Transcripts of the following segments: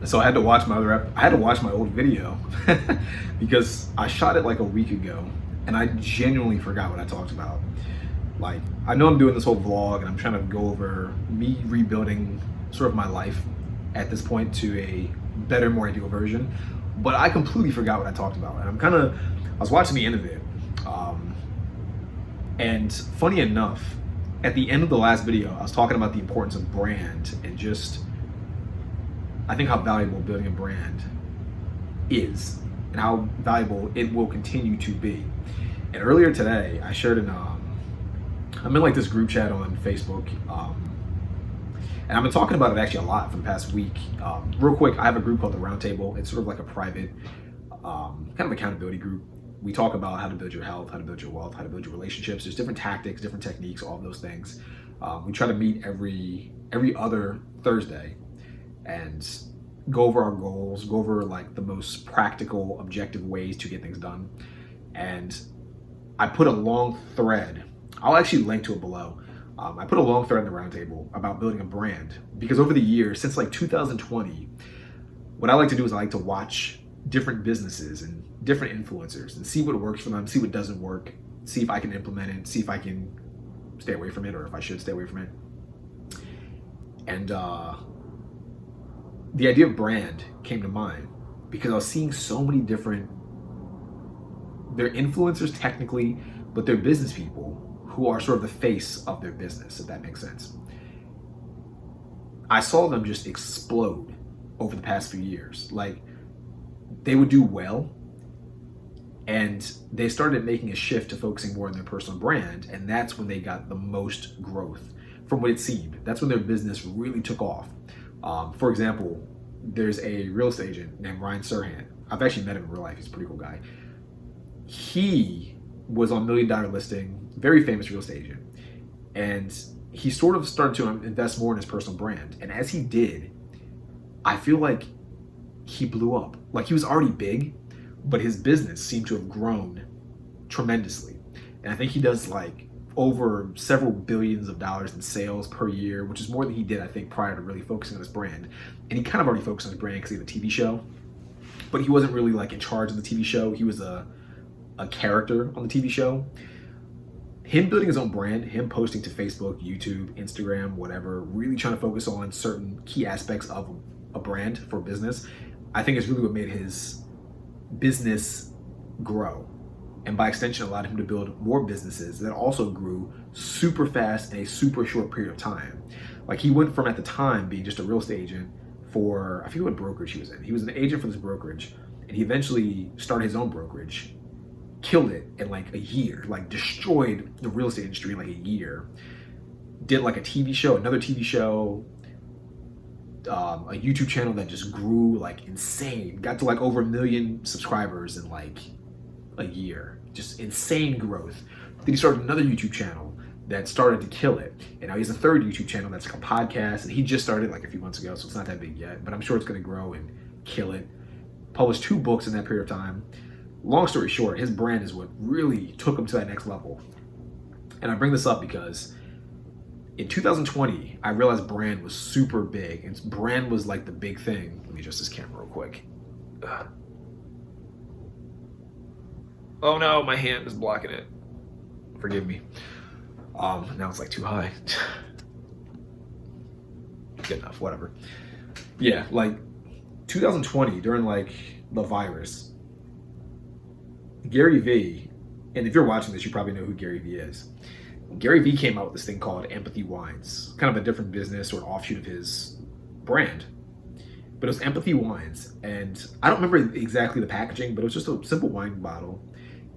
So I had to watch my old video because I shot it like a week ago and I genuinely forgot what I talked about. Like, I know I'm doing this whole vlog and I'm trying to go over me rebuilding sort of my life at this point to a better, more ideal version, but I completely forgot what I talked about. And I was watching the end of it. And funny enough, at the end of the last video, I was talking about the importance of brand and just, I think how valuable building a brand is and how valuable it will continue to be. And earlier today, I shared I'm in like this group chat on Facebook, and I've been talking about it actually a lot for the past week. Real quick, I have a group called the Roundtable. It's sort of like a private kind of accountability group. We talk about how to build your health, how to build your wealth, how to build your relationships. There's different tactics, different techniques, all of those things. We try to meet every other Thursday and go over our goals, go over like the most practical, objective ways to get things done. And I put a long thread. I'll actually link to it below. I put a long thread in the Roundtable about building a brand because over the years, since like 2020, what I like to do is I like to watch different businesses and different influencers and see what works for them, see what doesn't work, see if I can implement it, see if I can stay away from it or if I should stay away from it. And the idea of brand came to mind because I was seeing so many different, they're influencers technically, but they're business people who are sort of the face of their business, if that makes sense. I saw them just explode over the past few years. Like, they would do well, and they started making a shift to focusing more on their personal brand, and that's when they got the most growth, from what it seemed. That's when their business really took off. For example, there's a real estate agent named Ryan Serhant. I've actually met him in real life. He's a pretty cool guy. He was on $1 Million Listing, very famous real estate agent. And he sort of started to invest more in his personal brand. And as he did, I feel like he blew up. Like, he was already big, but his business seemed to have grown tremendously. And I think he does like over several billions of dollars in sales per year, which is more than he did, I think, prior to really focusing on his brand. And he kind of already focused on his brand because he had a TV show, but he wasn't really like in charge of the TV show. He was a character on the TV show. Him building his own brand, him posting to Facebook, YouTube, Instagram, whatever, really trying to focus on certain key aspects of a brand for business, I think is really what made his business grow. And by extension, allowed him to build more businesses that also grew super fast in a super short period of time. Like, he went from, at the time, being just a real estate agent for, I forget what brokerage he was in. He was an agent for this brokerage, and he eventually started his own brokerage, killed it in like a year, like destroyed the real estate industry in like a year. Did like a TV show, another TV show, a YouTube channel that just grew like insane. Got to like over 1 million subscribers in like a year. Just insane growth. Then he started another YouTube channel that started to kill it. And now he has a third YouTube channel that's like a podcast, and he just started like a few months ago, so it's not that big yet, but I'm sure it's gonna grow and kill it. Published 2 books in that period of time. Long story short, his brand is what really took him to that next level. And I bring this up because in 2020, I realized brand was super big, and brand was like the big thing. Let me adjust this camera real quick. Ugh. Oh no, my hand is blocking it. Forgive me. Now it's like too high. Good enough, whatever. Yeah, like 2020, during like the virus, Gary Vee, and if you're watching this, you probably know who Gary Vee is. Gary Vee came out with this thing called Empathy Wines, kind of a different business or an offshoot of his brand. But it was Empathy Wines, and I don't remember exactly the packaging, but it was just a simple wine bottle,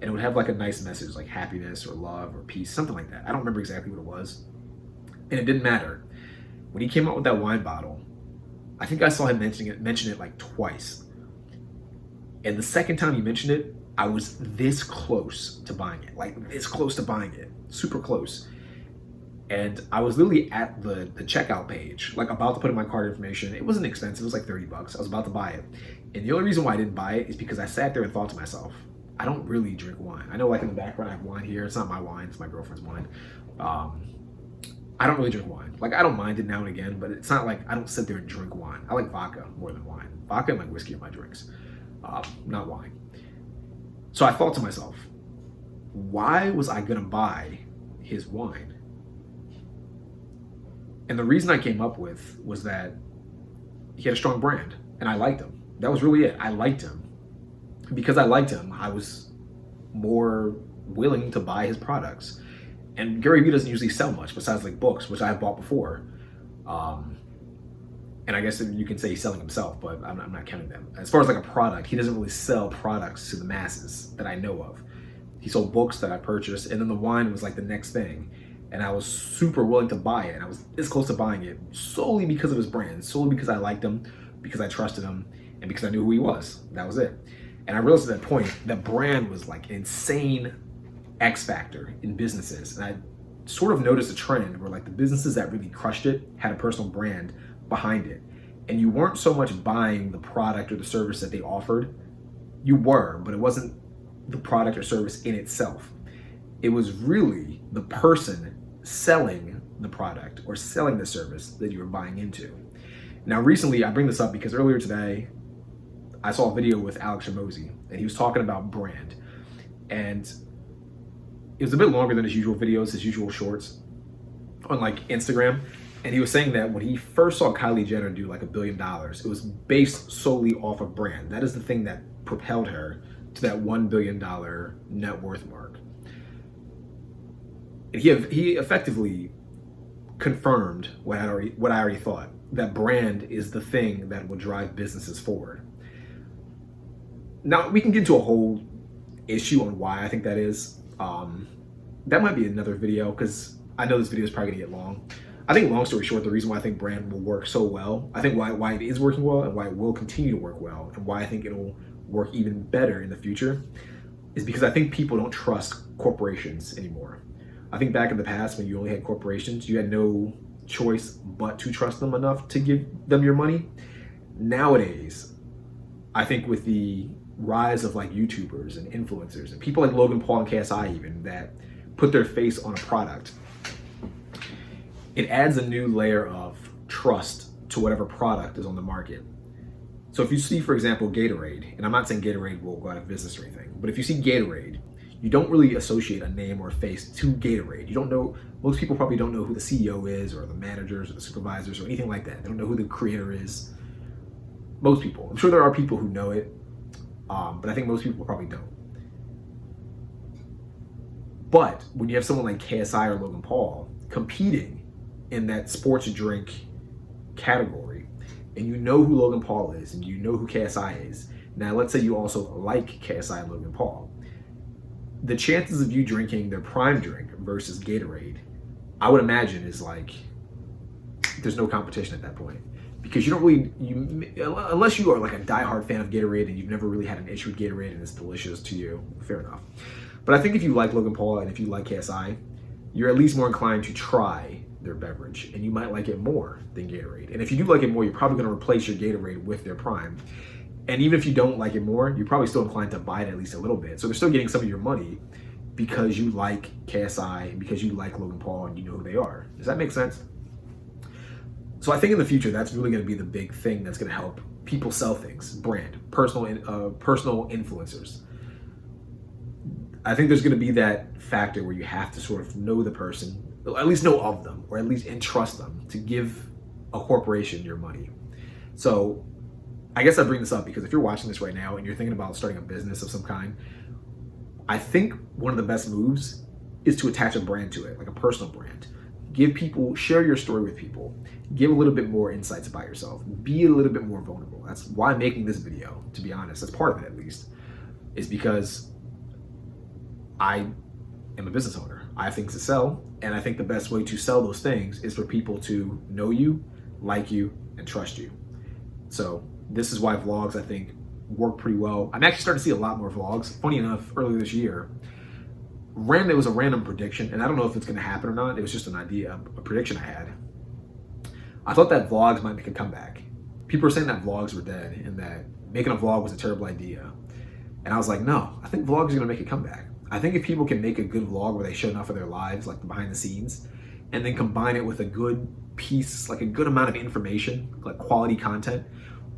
and it would have like a nice message like happiness or love or peace, something like that. I don't remember exactly what it was, and it didn't matter. When he came out with that wine bottle, I think I saw him mention it like twice. And the second time he mentioned it, I was this close to buying it, like this close to buying it, super close. And I was literally at the checkout page, like about to put in my card information. It wasn't expensive, it was like 30 bucks. I was about to buy it. And the only reason why I didn't buy it is because I sat there and thought to myself, I don't really drink wine. I know like in the background I have wine here. It's not my wine, it's my girlfriend's wine. I don't really drink wine. Like, I don't mind it now and again, but it's not like I don't sit there and drink wine. I like vodka more than wine. Vodka and like whiskey are my drinks, not wine. So I thought to myself, why was I gonna buy his wine? And the reason I came up with was that he had a strong brand and I liked him. That was really it. I liked him. Because I liked him, I was more willing to buy his products. And Gary Vee doesn't usually sell much besides like books, which I have bought before. And I guess you can say he's selling himself, but I'm not counting them. As far as like a product, he doesn't really sell products to the masses that I know of. He sold books that I purchased, and then the wine was like the next thing. And I was super willing to buy it. And I was this close to buying it solely because of his brand, solely because I liked him, because I trusted him, and because I knew who he was. That was it. And I realized at that point that brand was like an insane X factor in businesses. And I sort of noticed a trend where like the businesses that really crushed it had a personal brand behind it. And you weren't so much buying the product or the service that they offered. You were, but it wasn't the product or service in itself. It was really the person selling the product or selling the service that you were buying into. Now, recently, I bring this up because earlier today, I saw a video with Alex Shamozy, and he was talking about brand. And it was a bit longer than his usual videos, his usual shorts on like Instagram. And he was saying that when he first saw Kylie Jenner do like $1 billion, it was based solely off of brand. That is the thing that propelled her to that $1 billion net worth mark. And he effectively confirmed what I already thought, that brand is the thing that will drive businesses forward. Now, we can get into a whole issue on why I think that is. That might be another video, because I know this video is probably gonna get long. I think, long story short, the reason why I think brand will work so well, I think why it is working well and why it will continue to work well, and why I think it'll work even better in the future, is because I think people don't trust corporations anymore. I think back in the past, when you only had corporations, you had no choice but to trust them enough to give them your money. Nowadays, I think with the rise of like YouTubers and influencers and people like Logan Paul and KSI even that put their face on a product, it adds a new layer of trust to whatever product is on the market. So if you see, for example, Gatorade, and I'm not saying Gatorade will go out of business or anything, but if you see Gatorade, you don't really associate a name or a face to Gatorade. You don't know, most people probably don't know who the CEO is or the managers or the supervisors or anything like that. They don't know who the creator is. Most people. I'm sure there are people who know it, but I think most people probably don't. But when you have someone like KSI or Logan Paul competing in that sports drink category, and you know who Logan Paul is and you know who KSI is, now let's say you also like KSI and Logan Paul, the chances of you drinking their prime drink versus Gatorade, I would imagine, is like, there's no competition at that point. Because you don't really, unless you are like a diehard fan of Gatorade and you've never really had an issue with Gatorade and it's delicious to you, fair enough. But I think if you like Logan Paul and if you like KSI, you're at least more inclined to try their beverage, and you might like it more than Gatorade. And if you do like it more, you're probably going to replace your Gatorade with their prime. And even if you don't like it more, you're probably still inclined to buy it at least a little bit. So they're still getting some of your money because you like KSI and because you like Logan Paul and you know who they are. Does that make sense? So I think in the future, that's really going to be the big thing that's going to help people sell things. Brand, personal influencers. I think there's going to be that factor where you have to sort of know the person, at least know of them, or at least entrust them to give a corporation your money. So I guess I bring this up because if you're watching this right now and you're thinking about starting a business of some kind, I think one of the best moves is to attach a brand to it, like a personal brand. Give people, share your story with people, give a little bit more insights about yourself, be a little bit more vulnerable. That's why I'm making this video, to be honest. That's part of it, at least, is because I am a business owner. I have things to sell, and I think the best way to sell those things is for people to know you, like you, and trust you. So this is why vlogs, I think, work pretty well. I'm actually starting to see a lot more vlogs. Funny enough, earlier this year, it was a random prediction, and I don't know if it's going to happen or not. It was just an idea, a prediction I had. I thought that vlogs might make a comeback. People were saying that vlogs were dead and that making a vlog was a terrible idea. And I was like, no, I think vlogs are going to make a comeback. I think if people can make a good vlog where they show enough of their lives, like the behind the scenes, and then combine it with a good piece, like a good amount of information, like quality content.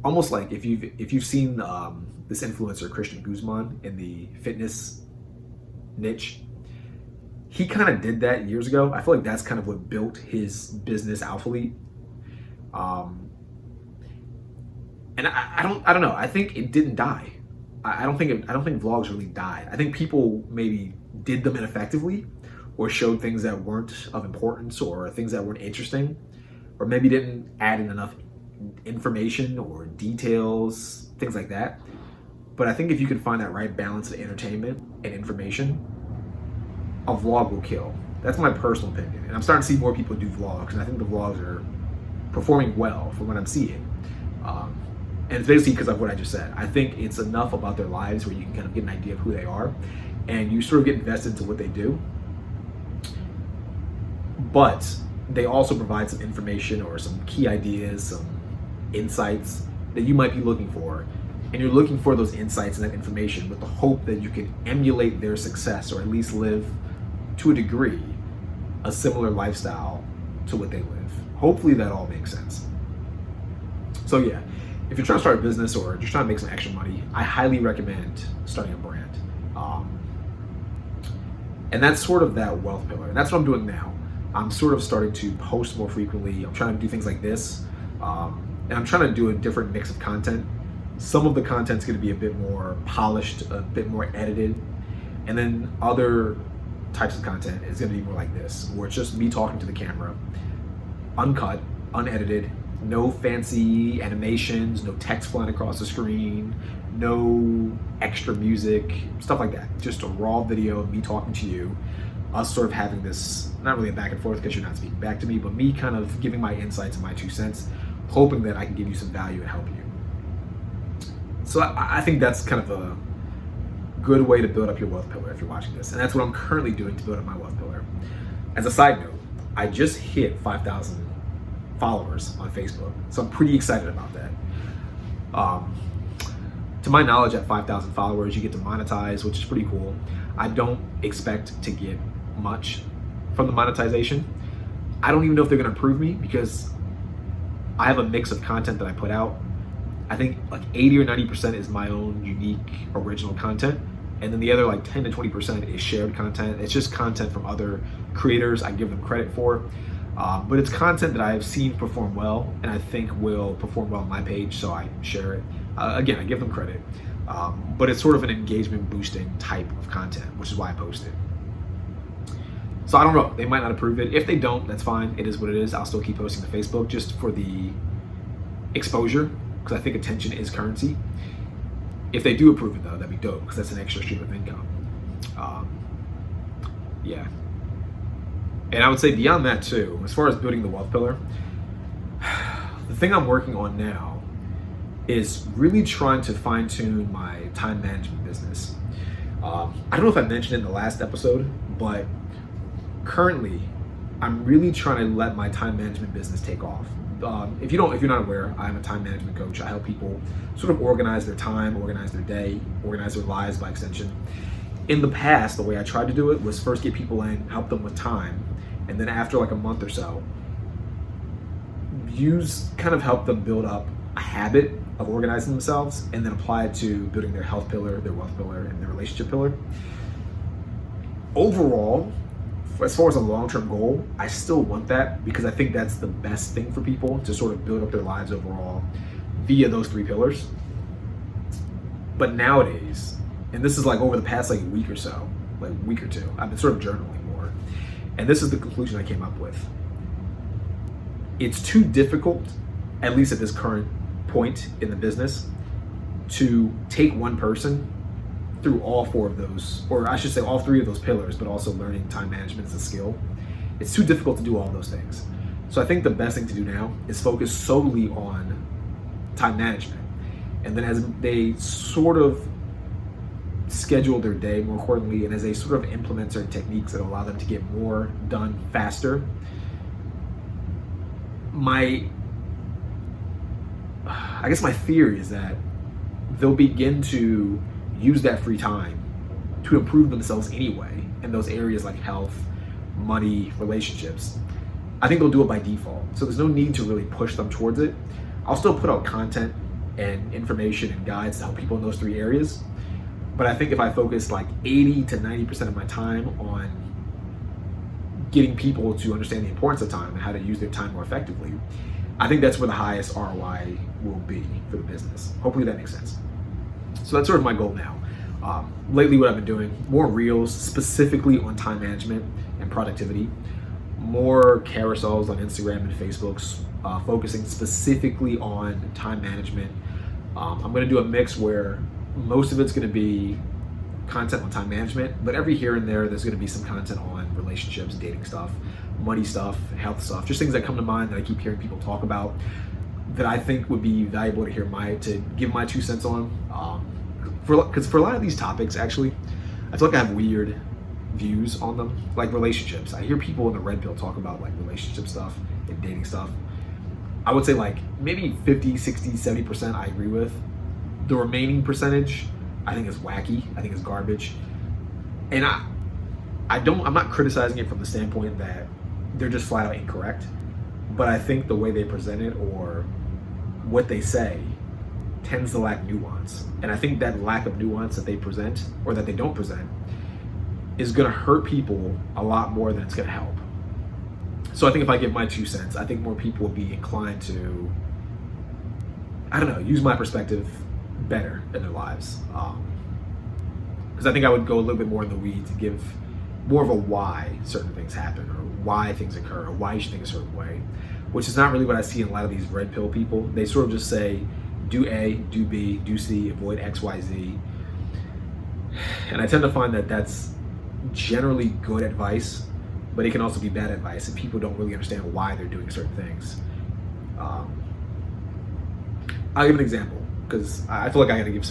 Almost like if you've seen this influencer Christian Guzman in the fitness niche, he kind of did that years ago. I feel like that's kind of what built his business, Alphalete. And I don't know. I think it didn't die. I don't think vlogs really died. I think people maybe did them ineffectively, or showed things that weren't of importance, or things that weren't interesting, or maybe didn't add in enough information or details, things like that. But I think if you can find that right balance of entertainment and information, a vlog will kill. That's my personal opinion. And I'm starting to see more people do vlogs, and I think the vlogs are performing well from what I'm seeing. And it's basically because of what I just said. I think it's enough about their lives where you can kind of get an idea of who they are, and you sort of get invested into what they do. But they also provide some information or some key ideas, some insights that you might be looking for. And you're looking for those insights and that information with the hope that you can emulate their success, or at least live, to a degree, a similar lifestyle to what they live. Hopefully that all makes sense. So yeah, if you're trying to start a business or just trying to make some extra money, I highly recommend starting a brand. And that's sort of that wealth pillar. And that's what I'm doing now. I'm sort of starting to post more frequently. I'm trying to do things like this. And I'm trying to do a different mix of content. Some of the content's going to be a bit more polished, a bit more edited. And then other types of content is going to be more like this, where it's just me talking to the camera, uncut, unedited, no fancy animations, no text flying across the screen, no extra music, stuff like that. Just a raw video of me talking to you, us sort of having this, not really a back and forth because you're not speaking back to me, but me kind of giving my insights and my 2 cents, hoping that I can give you some value and help you. So I think that's kind of a good way to build up your wealth pillar if you're watching this. And that's what I'm currently doing to build up my wealth pillar. As a side note, I just hit 5,000 followers on Facebook. So I'm pretty excited about that. To my knowledge, at 5,000 followers, you get to monetize, which is pretty cool. I don't expect to get much from the monetization. I don't even know if they're gonna approve me, because I have a mix of content that I put out. I think like 80 or 90% is my own unique original content. And then the other like 10 to 20% is shared content. It's just content from other creators I give them credit for. But it's content that I've seen perform well, and I think will perform well on my page, so I share it. Again, I give them credit. But it's sort of an engagement boosting type of content, which is why I post it. So I don't know, they might not approve it. If they don't, that's fine, it is what it is. I'll still keep posting to Facebook just for the exposure, because I think attention is currency. If they do approve it though, that'd be dope, because that's an extra stream of income. Yeah. And I would say beyond that too, as far as building the wealth pillar, the thing I'm working on now is really trying to fine tune my time management business. I don't know if I mentioned it in the last episode, but currently I'm really trying to let my time management business take off. If you're not aware, I'm a time management coach. I help people sort of organize their time, organize their day, organize their lives by extension. In the past, the way I tried to do it was first get people in, help them with time, and then after like a month or so, help them build up a habit of organizing themselves, and then apply it to building their health pillar, their wealth pillar, and their relationship pillar. Overall, as far as a long-term goal, I still want that, because I think that's the best thing for people to sort of build up their lives overall via those 3 pillars. But nowadays, and this is like over the past like week or so, like week or two, I've been sort of journaling more. And this is the conclusion I came up with. It's too difficult, at least at this current point in the business, to take one person through all 4 of those, or I should say all 3 of those pillars, but also learning time management as a skill. It's too difficult to do all those things. So I think the best thing to do now is focus solely on time management. And then as they sort of schedule their day more accordingly, and as they sort of implement certain techniques that allow them to get more done faster, my theory is that they'll begin to use that free time to improve themselves anyway in those areas like health, money, relationships. I think they'll do it by default. So there's no need to really push them towards it. I'll still put out content and information and guides to help people in those 3 areas. But I think if I focus like 80 to 90% of my time on getting people to understand the importance of time and how to use their time more effectively, I think that's where the highest ROI will be for the business. Hopefully that makes sense. So that's sort of my goal now. Lately, what I've been doing, more reels specifically on time management and productivity, more carousels on Instagram and Facebooks, focusing specifically on time management. I'm going to do a mix where most of it's going to be content on time management, but every here and there's going to be some content on relationships, dating stuff, money stuff, health stuff, just things that come to mind that I keep hearing people talk about that I think would be valuable to hear to give my 2 cents on. Because for a lot of these topics, actually, I feel like I have weird views on them, like relationships. I hear people in the red pill talk about like relationship stuff and dating stuff. I would say like maybe 50, 60, 70% I agree with. The remaining percentage I think is wacky. I think it's garbage. And I'm not criticizing it from the standpoint that they're just flat out incorrect, but I think the way they present it or what they say tends to lack nuance. And I think that lack of nuance that they present or that they don't present is going to hurt people a lot more than it's going to help. So I think if I give my 2 cents, I think more people will be inclined to, I don't know, use my perspective better in their lives. Because I think I would go a little bit more in the weeds and give more of a why certain things happen or why things occur or why you should think a certain way, which is not really what I see in a lot of these red pill people. They sort of just say, do A, do B, do C, avoid X, Y, Z. And I tend to find that that's generally good advice, but it can also be bad advice if people don't really understand why they're doing certain things. I'll give an example because I feel like I got to give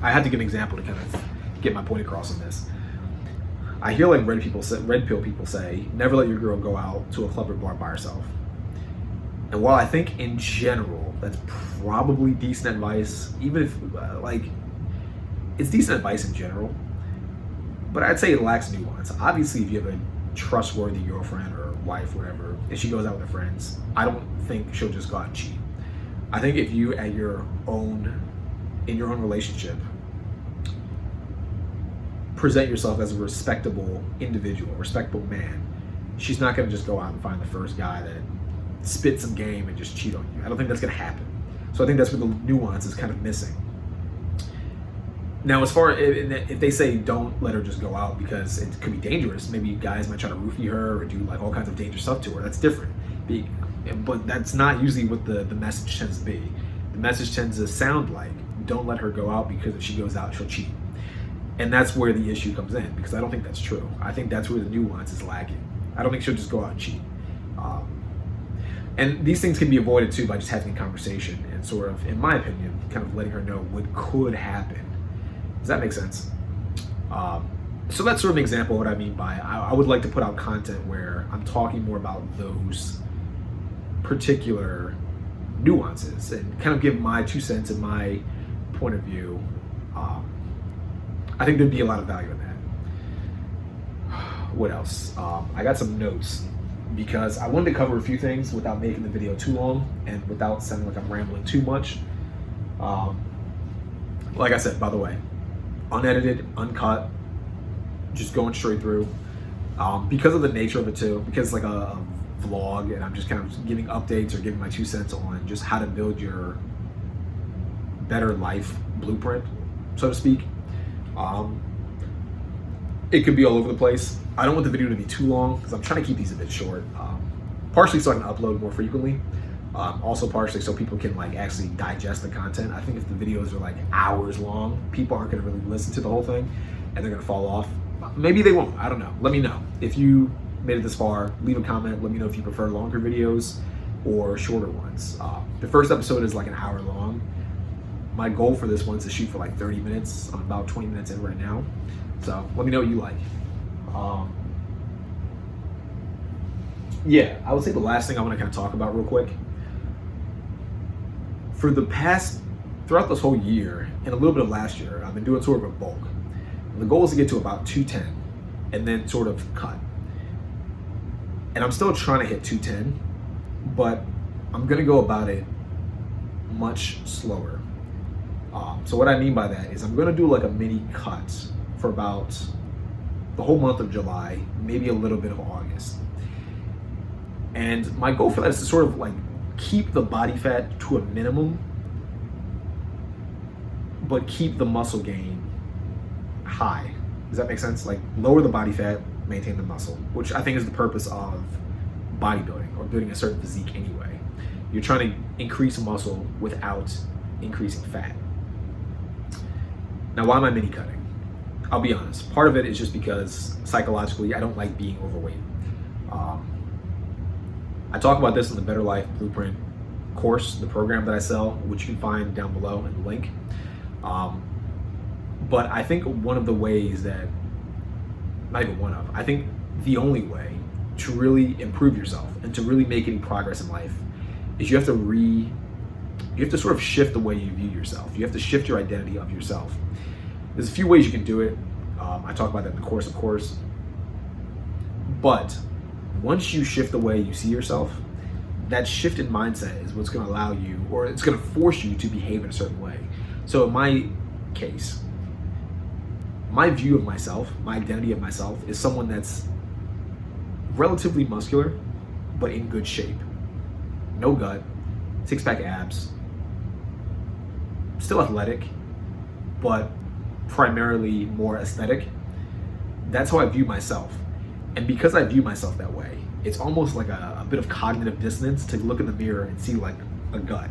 I had to give an example to kind of get my point across on this. I hear like red pill people say, never let your girl go out to a club or bar by herself. And while I think in general that's probably decent advice, even if like it's decent advice in general, but I'd say it lacks nuance. Obviously, if you have a trustworthy girlfriend or wife, whatever, and she goes out with her friends, I don't think she'll just go out and cheat. I think if you in your own relationship present yourself as a respectable individual, a respectable man, she's not going to just go out and find the first guy that spit some game and just cheat on you. I don't think that's going to happen. So I think that's where the nuance is kind of missing. Now, as far if they say don't let her just go out because it could be dangerous, maybe guys might try to roofie her or do like all kinds of dangerous stuff to her. That's different. But that's not usually what the message tends to be. The message tends to sound like, don't let her go out because if she goes out, she'll cheat. And that's where the issue comes in, because I don't think that's true. I think that's where the nuance is lacking. I don't think she'll just go out and cheat. And these things can be avoided too by just having a conversation and sort of, in my opinion, kind of letting her know what could happen. Does that make sense? So that's sort of an example of what I mean by I would like to put out content where I'm talking more about those particular nuances and kind of give my 2 cents and my point of view. I think there'd be a lot of value in that. What else? I got some notes because I wanted to cover a few things without making the video too long and without sounding like I'm rambling too much. Like I said, by the way, unedited, uncut, just going straight through. Because of the nature of it too, because it's like a vlog and I'm just kind of giving updates or giving my 2 cents on just how to build your better life blueprint, so to speak. It could be all over the place. I don't want the video to be too long because I'm trying to keep these a bit short. Partially so I can upload more frequently. Also partially so people can like actually digest the content. I think if the videos are like hours long, people aren't going to really listen to the whole thing and they're going to fall off. Maybe they won't. I don't know. Let me know. If you made it this far, leave a comment. Let me know if you prefer longer videos or shorter ones. The first episode is like an hour long. My goal for this one is to shoot for like 30 minutes. I'm about 20 minutes in right now. So let me know what you like. Yeah, I would say the last thing I want to kind of talk about real quick. Throughout this whole year and a little bit of last year, I've been doing sort of a bulk. And the goal is to get to about 210 and then sort of cut. And I'm still trying to hit 210, but I'm gonna go about it much slower. So what I mean by that is I'm gonna do like a mini cut for about the whole month of July, maybe a little bit of August. And my goal for that is to sort of like keep the body fat to a minimum, but keep the muscle gain high. Does that make sense? Like lower the body fat, maintain the muscle, which I think is the purpose of bodybuilding or building a certain physique anyway. You're trying to increase muscle without increasing fat. Now, why am I mini cutting? I'll be honest. Part of it is just because psychologically, I don't like being overweight. I talk about this in the Better Life Blueprint course, the program that I sell, which you can find down below in the link. But I think one of the ways that, not even one of, I think the only way to really improve yourself and to really make any progress in life is you have to sort of shift the way you view yourself. You have to shift your identity of yourself. There's a few ways you can do it. I talk about that in the course, of course. But once you shift the way you see yourself, that shift in mindset is what's going to allow you, or it's going to force you to behave in a certain way. So in my case, my view of myself, my identity of myself is someone that's relatively muscular, but in good shape. No gut, six-pack abs, still athletic, but primarily more aesthetic. That's how I view myself. And because I view myself that way, it's almost like a bit of cognitive dissonance to look in the mirror and see like a gut.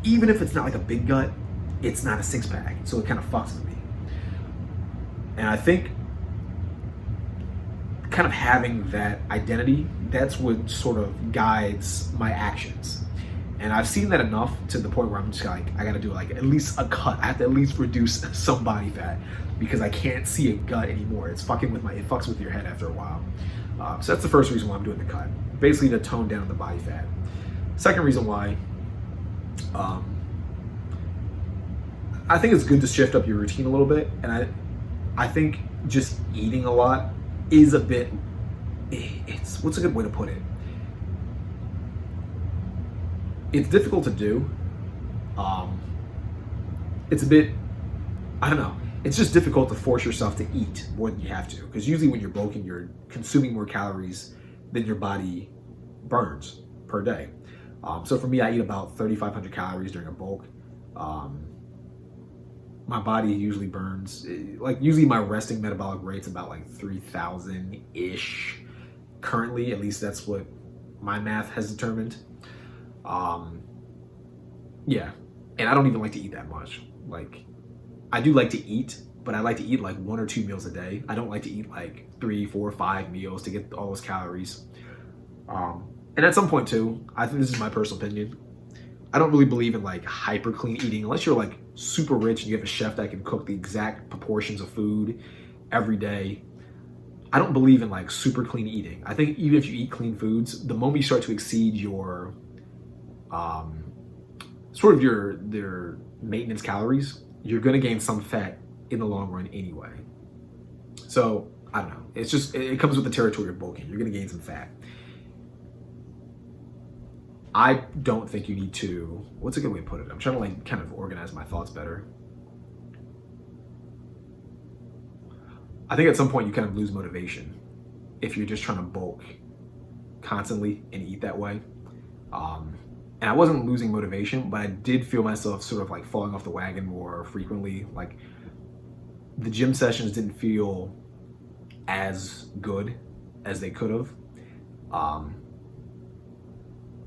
Even if it's not like a big gut, it's not a six-pack, so it kind of fucks with me. And I think kind of having that identity, that's what sort of guides my actions. And I've seen that enough to the point where I'm just like, I gotta do like at least a cut. I have to at least reduce some body fat because I can't see a gut anymore. It's fucking with it fucks with your head after a while. So that's the first reason why I'm doing the cut. Basically to tone down the body fat. Second reason why, I think it's good to shift up your routine a little bit. And I think just eating a lot is a bit, what's a good way to put it? It's difficult to do. It's a bit, I don't know. It's just difficult to force yourself to eat more than you have to. Because usually when you're bulking, you're consuming more calories than your body burns per day. So for me, I eat about 3,500 calories during a bulk. My body usually burns, like usually my resting metabolic rate's about like 3,000-ish. Currently, at least that's what my math has determined. Yeah, and I don't even like to eat that much. Like, I do like to eat, but I like to eat like 1 or 2 meals a day. I don't like to eat like 3, 4, 5 meals to get all those calories. And at some point too, I think this is my personal opinion, I don't really believe in like hyper clean eating unless you're like super rich and you have a chef that can cook the exact proportions of food every day. I don't believe in like super clean eating. I think even if you eat clean foods, the moment you start to exceed your sort of your maintenance calories, you're gonna gain some fat in the long run anyway. So I don't know. It's just, it comes with the territory of bulking. You're gonna gain some fat. I don't think you need to, what's a good way to put it? I'm trying to like kind of organize my thoughts better. I think at some point you kind of lose motivation if you're just trying to bulk constantly and eat that way. And I wasn't losing motivation, but I did feel myself sort of like falling off the wagon more frequently. Like the gym sessions didn't feel as good as they could have.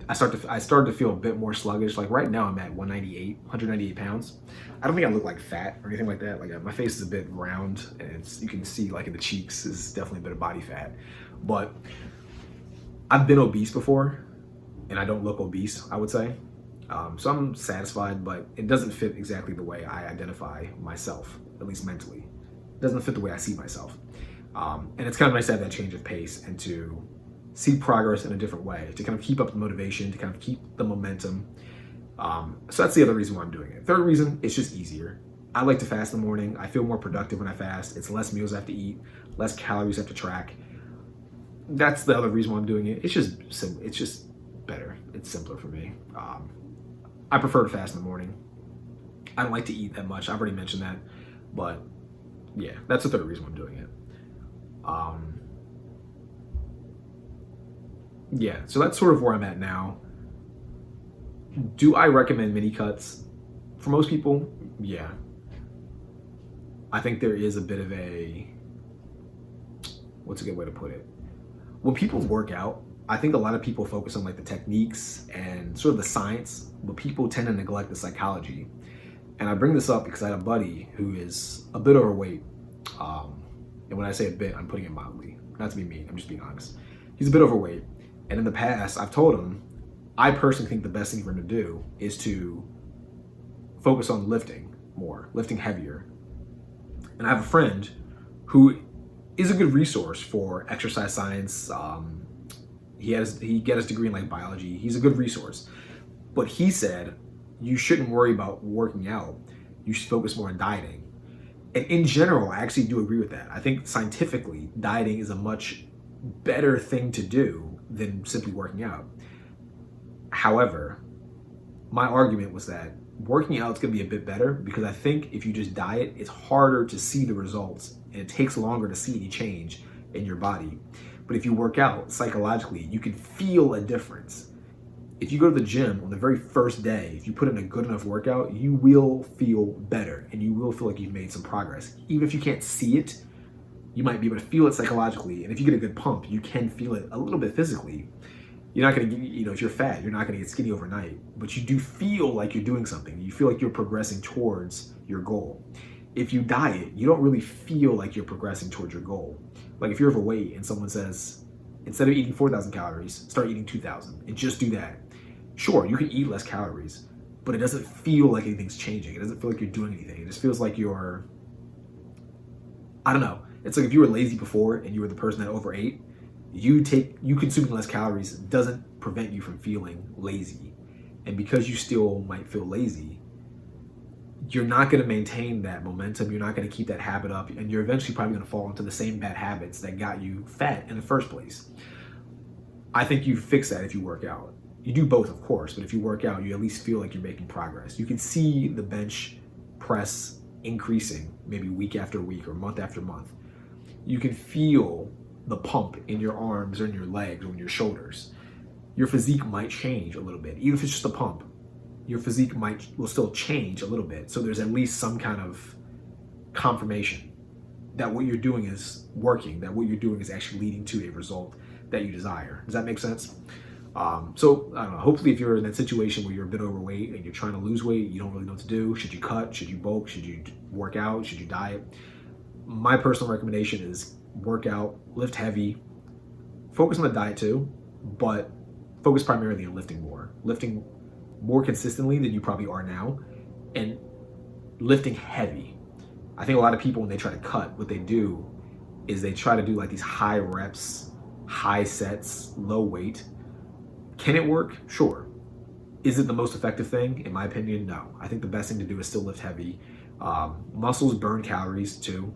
I started to feel a bit more sluggish. Like right now I'm at 198 pounds. I don't think I look like fat or anything like that. Like my face is a bit round and you can see like in the cheeks is definitely a bit of body fat. But I've been obese before and I don't look obese, I would say. So I'm satisfied, but it doesn't fit exactly the way I identify myself, at least mentally. It doesn't fit the way I see myself. And it's kind of nice to have that change of pace and to see progress in a different way, to kind of keep up the motivation, to kind of keep the momentum. So that's the other reason why I'm doing it. Third reason, it's just easier. I like to fast in the morning. I feel more productive when I fast. It's less meals I have to eat, less calories I have to track. that's the other reason why I'm doing it. It's just better. It's simpler for me. I prefer to fast in the morning. I don't like to eat that much. I've already mentioned that, but yeah, that's the third reason why I'm doing it. Yeah, so that's sort of where I'm at now. Do I recommend mini cuts? For most people, yeah. I think there is a bit of a, what's a good way to put it? When people work out, I think a lot of people focus on like the techniques and sort of the science, but people tend to neglect the psychology. And I bring this up because I had a buddy who is a bit overweight. And when I say a bit, I'm putting it mildly. Not to be mean, I'm just being honest. He's a bit overweight. And in the past, I've told him, I personally think the best thing for him to do is to focus on lifting more, lifting heavier. And I have a friend who is a good resource for exercise science. He got his degree in like biology. He's a good resource. But he said, you shouldn't worry about working out. You should focus more on dieting. And in general, I actually do agree with that. I think scientifically, dieting is a much better thing to do than simply working out. However, my argument was that working out is going to be a bit better because I think if you just diet, it's harder to see the results and it takes longer to see any change in your body. But if you work out psychologically, you can feel a difference. If you go to the gym on the very first day, if you put in a good enough workout, you will feel better and you will feel like you've made some progress. Even if you can't see it, you might be able to feel it psychologically. And if you get a good pump, you can feel it a little bit physically. You're not going to, if you're fat, you're not going to get skinny overnight, but you do feel like you're doing something. You feel like you're progressing towards your goal. If you diet, you don't really feel like you're progressing towards your goal. Like if you're overweight and someone says, instead of eating 4,000 calories, start eating 2,000 and just do that. Sure, you can eat less calories, but it doesn't feel like anything's changing. It doesn't feel like you're doing anything. It just feels like you're, I don't know. It's like if you were lazy before and you were the person that overate, you consuming less calories doesn't prevent you from feeling lazy. And because you still might feel lazy, you're not going to maintain that momentum. You're not going to keep that habit up. And you're eventually probably going to fall into the same bad habits that got you fat in the first place. I think you fix that if you work out. You do both, of course, but if you work out, you at least feel like you're making progress. You can see the bench press increasing maybe week after week or month after month. You can feel the pump in your arms or in your legs or in your shoulders. Your physique might change a little bit. Even if it's just a pump, your physique will still change a little bit. So there's at least some kind of confirmation that what you're doing is working, that what you're doing is actually leading to a result that you desire. Does that make sense? So I don't know, hopefully if you're in that situation where you're a bit overweight and you're trying to lose weight, you don't really know what to do. Should you cut? Should you bulk? Should you work out? Should you diet? My personal recommendation is work out, lift heavy, focus on the diet too, but focus primarily on lifting more consistently than you probably are now, and lifting heavy. I think a lot of people, when they try to cut, what they do is they try to do like these high reps, high sets, low weight. Can it work? Sure. Is it the most effective thing? In my opinion, no. I think the best thing to do is still lift heavy. Muscles burn calories too.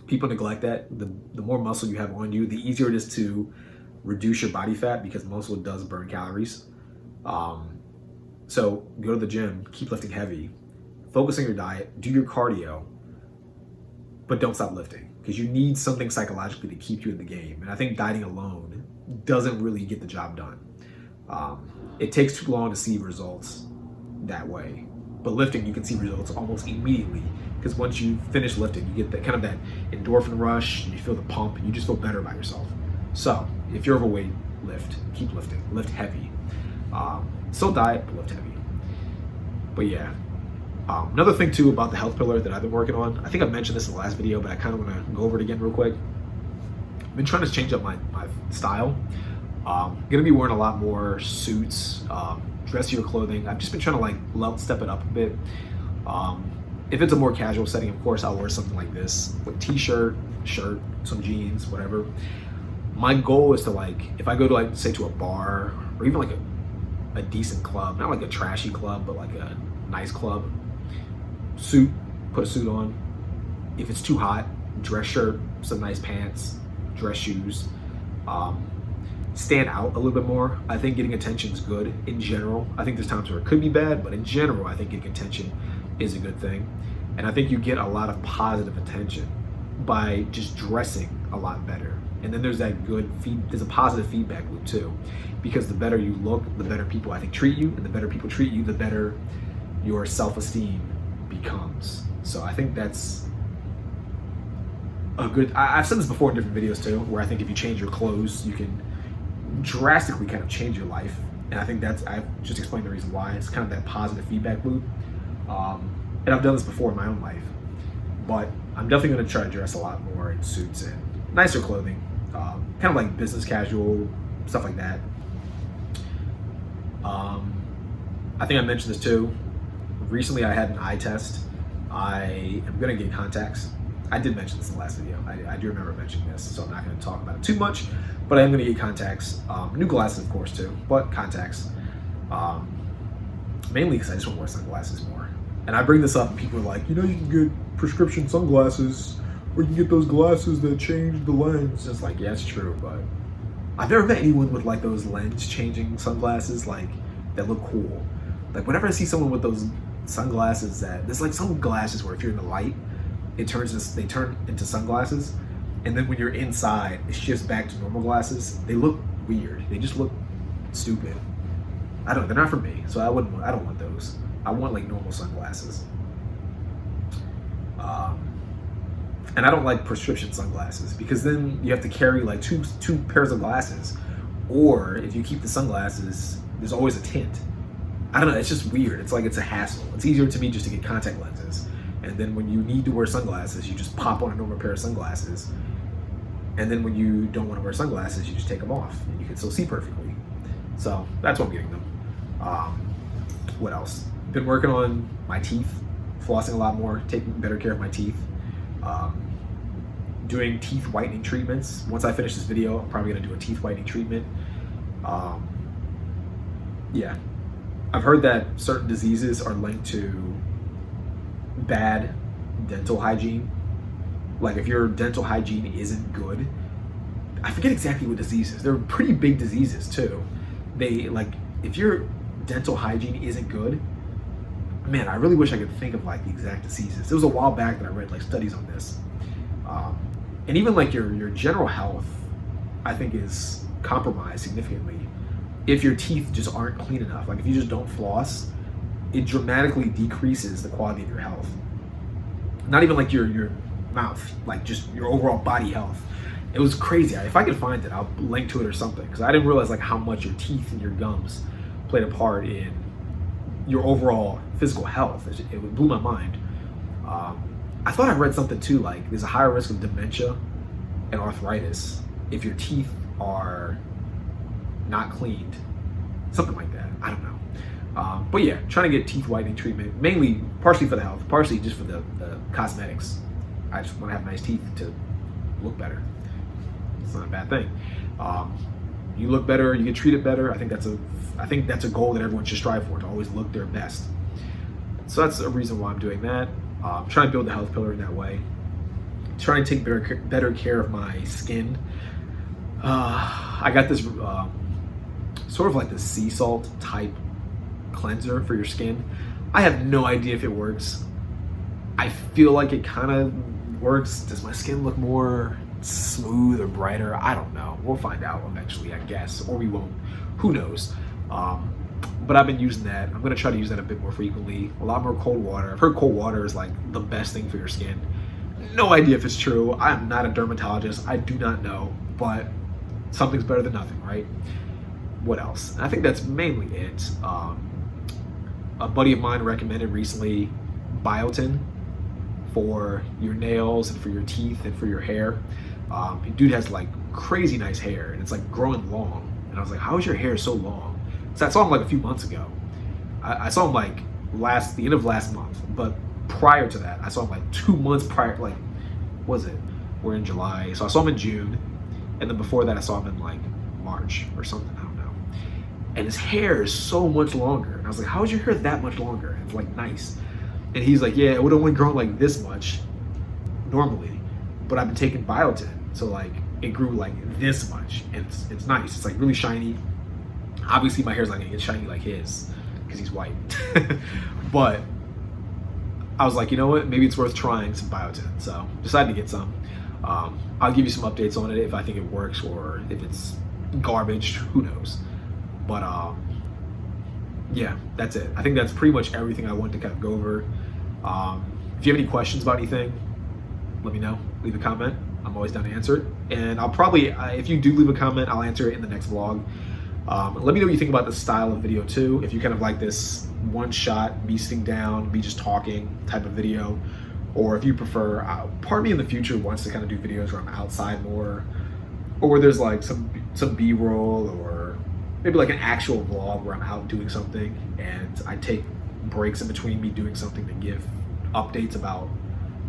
People neglect that. The more muscle you have on you, the easier it is to reduce your body fat because muscle does burn calories. So go to the gym, keep lifting heavy, focus on your diet, do your cardio, but don't stop lifting because you need something psychologically to keep you in the game. And I think dieting alone doesn't really get the job done. It takes too long to see results that way. But lifting, you can see results almost immediately because once you finish lifting, you get that kind of that endorphin rush, and you feel the pump, and you just feel better about yourself. So if you're overweight, lift, keep lifting, lift heavy. Still diet, but lift heavy. But yeah, another thing too about the health pillar that I've been working on, I think I mentioned this in the last video, but I kind of want to go over it again real quick. I've been trying to change up my style. Gonna be wearing a lot more suits, dressier clothing. I've just been trying to step it up a bit. If it's a more casual setting, of course, I'll wear something like this, with t-shirt, shirt, some jeans, whatever. My goal is to if I go to say to a bar or even a decent club, not like a trashy club, but like a nice club, suit, put a suit on. If it's too hot, dress shirt, some nice pants, dress shoes. stand out a little bit more. I think getting attention is good in general. I think there's times where it could be bad, but in general, I think getting attention is a good thing. And I think you get a lot of positive attention by just dressing a lot better. And then there's that there's a positive feedback loop too, because the better you look, the better people I think treat you, and the better people treat you, the better your self-esteem becomes. So I think that's a good, I've said this before in different videos too, where I think if you change your clothes, you can drastically kind of change your life. And I think I've just explained the reason why. It's kind of that positive feedback loop. And I've done this before in my own life, but I'm definitely going to try to dress a lot more in suits and nicer clothing, kind of like business casual, stuff like that. I think I mentioned this too. Recently I had an eye test. I am going to get contacts. I did mention this in the last video. I do remember mentioning this, so I'm not going to talk about it too much, but I am going to get contacts. New glasses, of course, too, but contacts. Mainly because I just want to wear sunglasses more. And I bring this up and people are like, you know, you can get prescription sunglasses, or you can get those glasses that change the lens. It's like, yeah, it's true, but I've never met anyone with like those lens changing sunglasses like that look cool. Like whenever I see someone with those sunglasses there's like some glasses where if you're in the light, they turn into sunglasses, and then when you're inside, it shifts back to normal glasses. They look weird. They just look stupid. I don't know. They're not for me, so I don't want those. I want like normal sunglasses. And I don't like prescription sunglasses because then you have to carry like two pairs of glasses, or if you keep the sunglasses, there's always a tint. I don't know. It's just weird. It's like it's a hassle. It's easier to me just to get contact lenses. And then when you need to wear sunglasses, you just pop on a normal pair of sunglasses. And then when you don't want to wear sunglasses, you just take them off and you can still see perfectly. So that's why I'm getting them. What else? Been working on my teeth, flossing a lot more, taking better care of my teeth, doing teeth whitening treatments. Once I finish this video, I'm probably gonna do a teeth whitening treatment. Yeah, I've heard that certain diseases are linked to bad dental hygiene. Like if your dental hygiene isn't good, I forget exactly what diseases. They're pretty big diseases too. They like, if your dental hygiene isn't good, man, I really wish I could think of like the exact diseases. It was a while back that I read like studies on this. And even like your general health, I think is compromised significantly if your teeth just aren't clean enough. Like if you just don't floss, it dramatically decreases the quality of your health. Not even like your mouth, like just your overall body health. It was crazy. If I could find it, I'll link to it or something, because I didn't realize like how much your teeth and your gums played a part in your overall physical health. It blew my mind. I thought I read something too, like there's a higher risk of dementia and arthritis if your teeth are not cleaned. Something like that. I don't know. But yeah, trying to get teeth whitening treatment, mainly partially for the health, partially just for the cosmetics. I just want to have nice teeth to look better. It's not a bad thing. You look better, you get treated better. I think that's a goal that everyone should strive for, to always look their best. So that's a reason why I'm doing that. Trying to build the health pillar in that way. Trying to take better care of my skin. I got this sort of like the sea salt type cleanser for your skin. I have no idea if it works. I feel like it kind of works. Does my skin look more smooth or brighter? I don't know. We'll find out eventually, I guess, or we won't. Who knows? But I've been using that. I'm going to try to use that a bit more frequently. A lot more cold water. I've heard cold water is like the best thing for your skin. No idea if it's true. I am not a dermatologist. I do not know, but something's better than nothing, right? What else? I think that's mainly it. A buddy of mine recommended recently biotin for your nails and for your teeth and for your hair. Dude has like crazy nice hair and it's like growing long. And I was like, how is your hair so long? So I saw him like a few months ago. I saw him like the end of last month, but prior to that, I saw him like 2 months prior, like, what was it? We're in July. So I saw him in June. And then before that, I saw him in like March or something, I don't know. And his hair is so much longer. And I was like, how is your hair that much longer? And it's like nice. And he's like, yeah, it would only grow like this much normally, but I've been taking biotin. So like it grew like this much, and it's nice. It's like really shiny. Obviously my hair's not gonna get shiny like his because he's white. But I was like, you know what, maybe it's worth trying some biotin. So decided to get some. I'll give you some updates on it if I think it works or if it's garbage, who knows. But yeah, that's it. I think that's pretty much everything I wanted to kind of go over. If you have any questions about anything, let me know. Leave a comment. I'm always down to answer it. And I'll probably, if you do leave a comment, I'll answer it in the next vlog. Let me know what you think about this style of video too. If you kind of like this one shot, me sitting down, me just talking type of video, or if you prefer, part of me in the future wants to kind of do videos where I'm outside more, or where there's like some B-roll, or maybe like an actual vlog where I'm out doing something and I take breaks in between me doing something to give updates about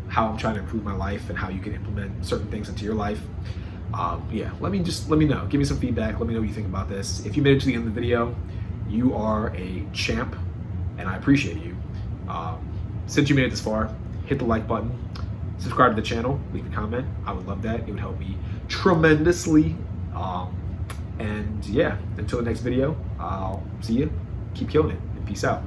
how I'm trying to improve my life and how you can implement certain things into your life. Yeah, let me know. Give me some feedback. Let me know what you think about this. If you made it to the end of the video, you are a champ, and I appreciate you. Since you made it this far, hit the like button, subscribe to the channel, leave a comment. I would love that. It would help me tremendously. And yeah, until the next video, I'll see you. Keep killing it, and peace out.